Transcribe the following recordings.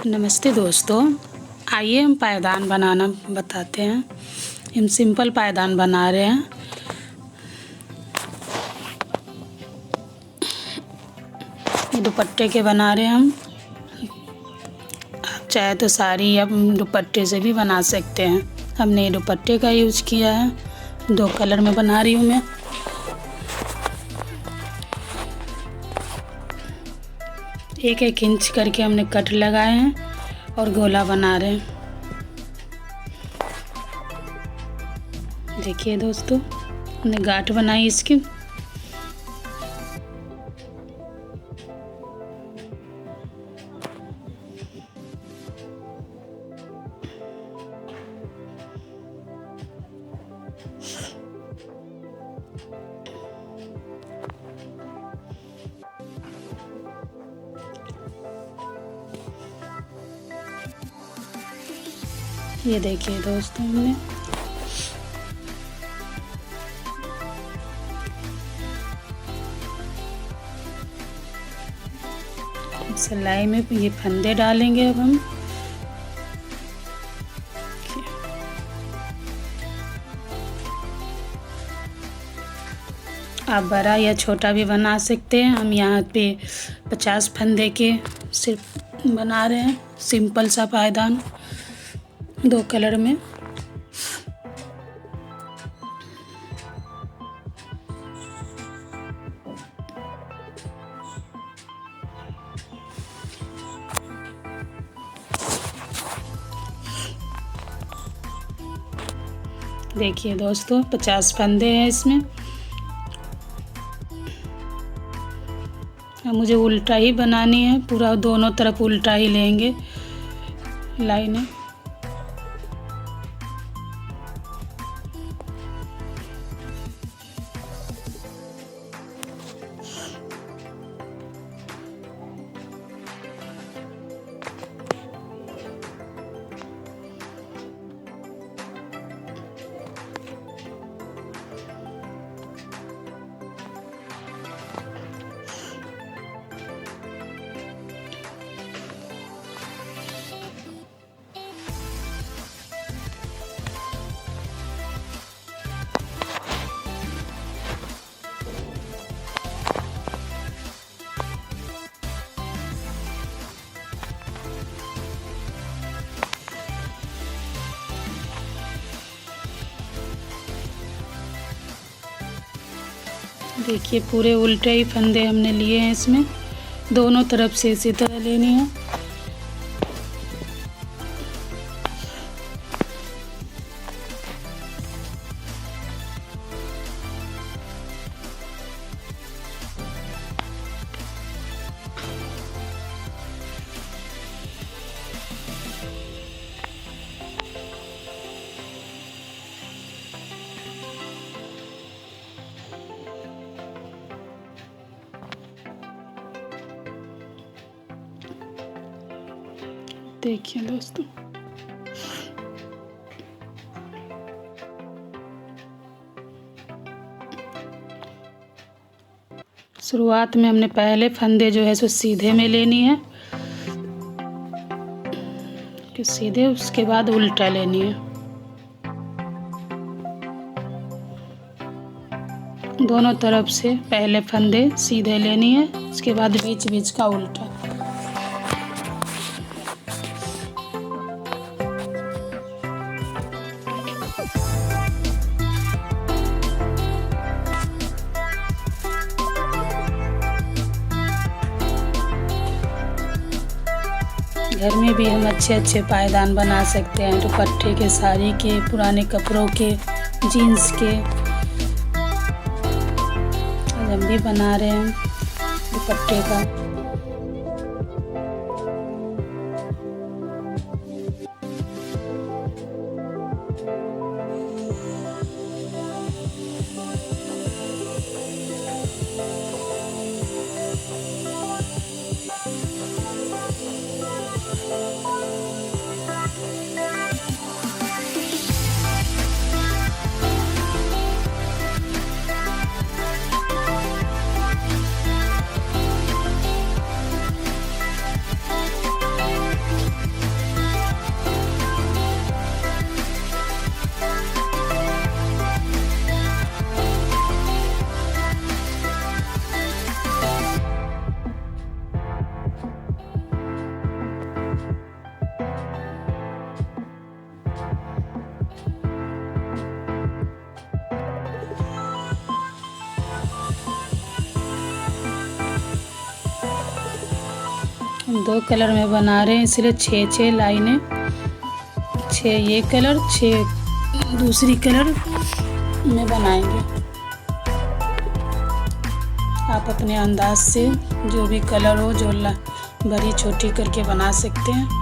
नमस्ते दोस्तों, आइए हम पायदान बनाना बताते हैं। हम सिंपल पायदान बना रहे हैं। ये दुपट्टे के बना रहे हैं हम। आप चाहे तो साड़ी या दुपट्टे से भी बना सकते हैं। हमने ये दुपट्टे का यूज़ किया है। 2 कलर में बना रही हूँ मैं। एक इंच करके हमने कट लगाए हैं और गोला बना रहे हैं। देखिए दोस्तों, हमने गांठ बनाई इसकी। ये देखिए दोस्तों, हमने सिलाई में ये फंदे डालेंगे अब हम। आप बड़ा या छोटा भी बना सकते हैं। हम यहाँ पे 50 फंदे के सिर्फ बना रहे हैं। सिंपल सा पायदान 2 कलर में। देखिए दोस्तों, 50 फंदे हैं इसमें। अब मुझे उल्टा ही बनानी है, पूरा दोनों तरफ उल्टा ही लेंगे लाइनें। देखिए, पूरे उल्टे ही फंदे हमने लिए हैं इसमें। दोनों तरफ से इसी तरह लेनी है। देखिए दोस्तों, शुरुआत में हमने पहले फंदे जो है सो सीधे में लेनी है, कि सीधे, उसके बाद उल्टा लेनी है। दोनों तरफ से पहले फंदे सीधे लेनी है, उसके बाद बीच बीच का उल्टा। घर में भी हम अच्छे पायदान बना सकते हैं। दुपट्टे के, साड़ी के, पुराने कपड़ों के, जीन्स के। आज हम भी बना रहे हैं दुपट्टे का। हम 2 कलर में बना रहे हैं, इसलिए 6 लाइनें, 6 ये कलर, 6 दूसरी कलर में बनाएंगे। आप अपने अंदाज से जो भी कलर हो, जो बड़ी छोटी करके बना सकते हैं।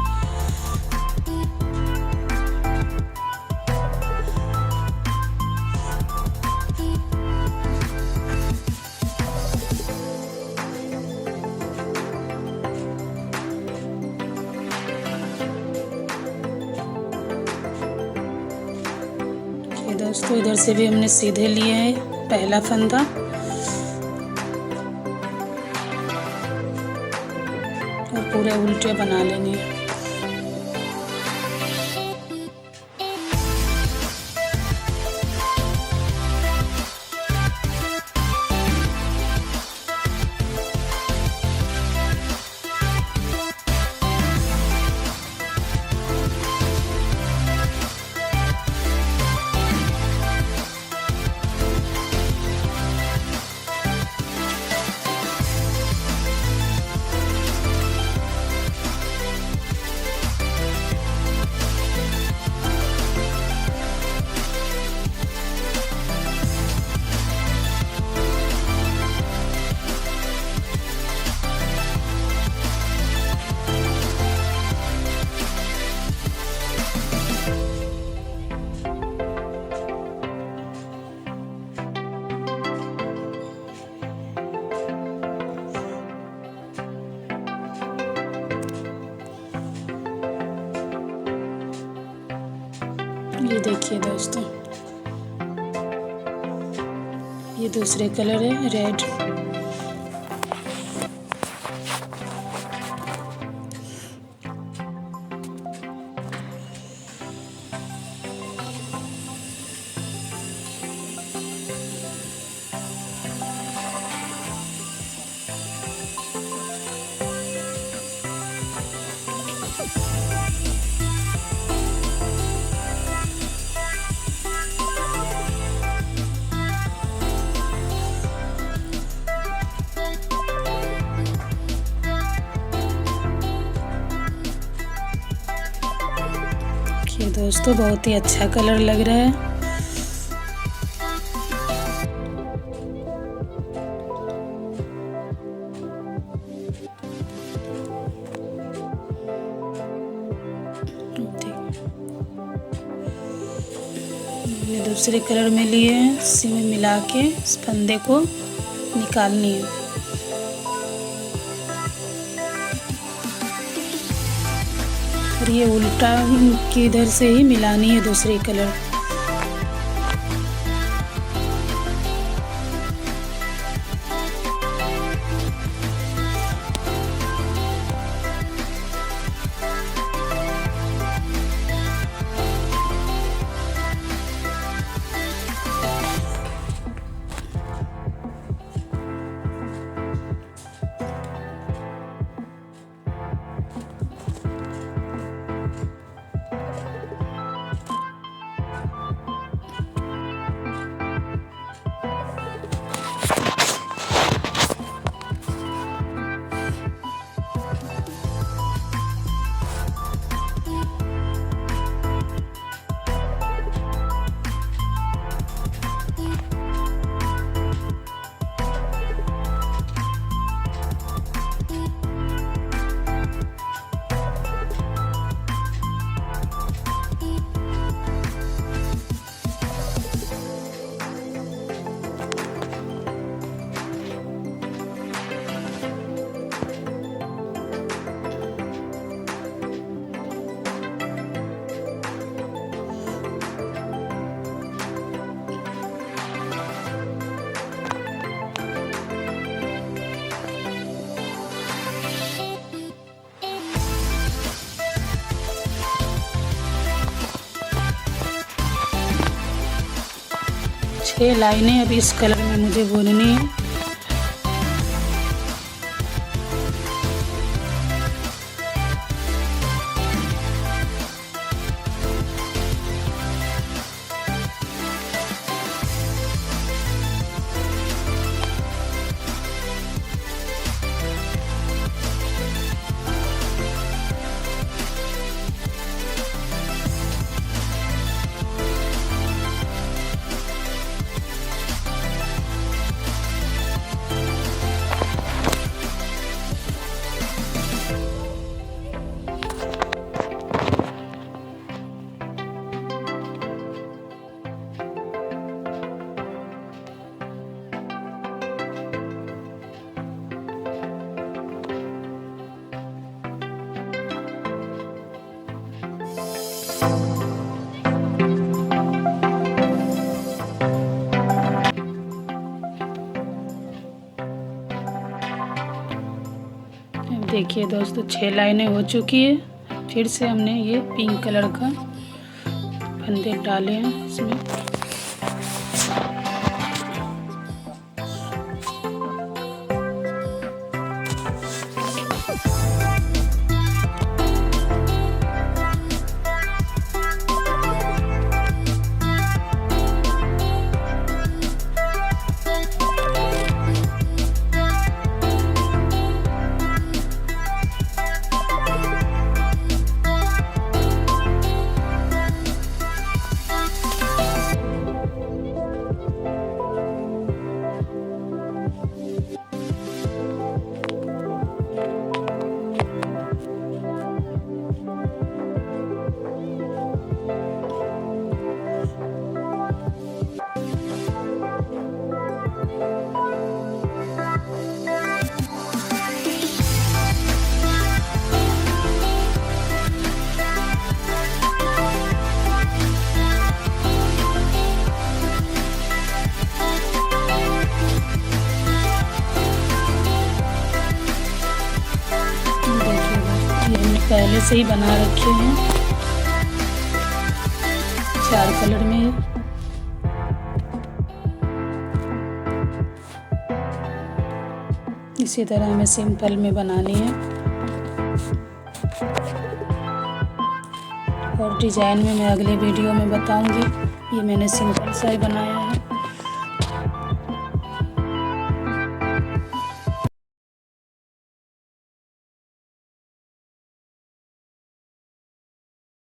दोस्तों इधर से भी हमने सीधे लिए हैं पहला फंदा, और पूरे उल्टे बना लेने हैं। ये देखिए दोस्तों, ये दूसरे कलर है रेड। ये दोस्तों बहुत ही अच्छा कलर लग रहा है। ये दूसरे कलर में लिए हैं, इसी में मिला के इस फंदे को निकालनी है। और ये उल्टा की इधर से ही मिलानी है दूसरी कलर। ये लाइनें अभी इस कलर में मुझे बुननी है। देखिए दोस्तों 6 लाइनें हो चुकी है। फिर से हमने ये पिंक कलर का फंदे डाले हैं इसमें। पहले से ही बना रखे हैं 4 कलर में। इसी तरह हमें सिंपल में बनानी है और डिज़ाइन में मैं अगले वीडियो में बताऊंगी। ये मैंने सिंपल सा ही बनाया है।